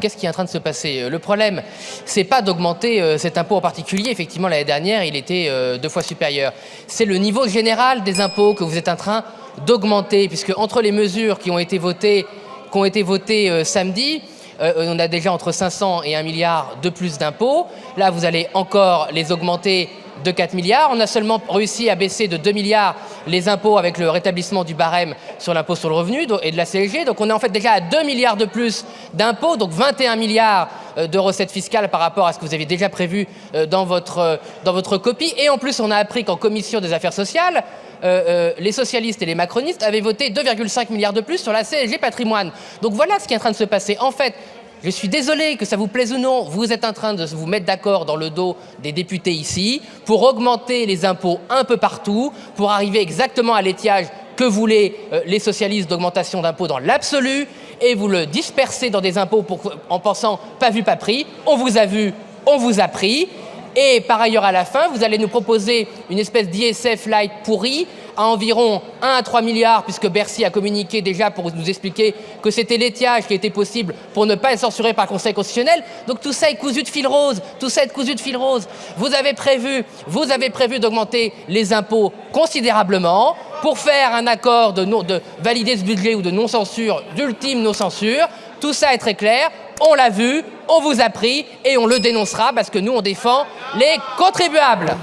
Qu'est-ce qui est en train de se passer? Le problème, c'est pas d'augmenter cet impôt en particulier. Effectivement, l'année dernière, il était 2 fois supérieur. C'est le niveau général des impôts que vous êtes en train d'augmenter, puisque entre les mesures qui ont été votées samedi, on a déjà entre 500 et 1 milliard de plus d'impôts. Là, vous allez encore les augmenter de 4 milliards. On a seulement réussi à baisser de 2 milliards les impôts avec le rétablissement du barème sur l'impôt sur le revenu et de la CSG. Donc on est en fait déjà à 2 milliards de plus d'impôts, donc 21 milliards de recettes fiscales par rapport à ce que vous avez déjà prévu dans votre copie. Et en plus, on a appris qu'en commission des affaires sociales, les socialistes et les macronistes avaient voté 2,5 milliards de plus sur la CSG patrimoine. Donc voilà ce qui est en train de se passer. En fait, je suis désolé que ça vous plaise ou non, vous êtes en train de vous mettre d'accord dans le dos des députés ici pour augmenter les impôts un peu partout, pour arriver exactement à l'étiage que voulaient les socialistes d'augmentation d'impôts dans l'absolu, et vous le dispersez dans des impôts en pensant pas vu, pas pris. On vous a vu, on vous a pris. Et par ailleurs, à la fin, vous allez nous proposer une espèce d'ISF light pourri à environ 1 à 3 milliards, puisque Bercy a communiqué déjà pour nous expliquer que c'était l'étiage qui était possible pour ne pas être censuré par le Conseil constitutionnel. Donc tout ça est cousu de fil rose, tout ça est cousu de fil rose. Vous avez prévu d'augmenter les impôts considérablement pour faire un accord de valider ce budget ou de non-censure, d'ultime non-censure. Tout ça est très clair, on l'a vu, on vous a pris et on le dénoncera parce que nous on défend les contribuables.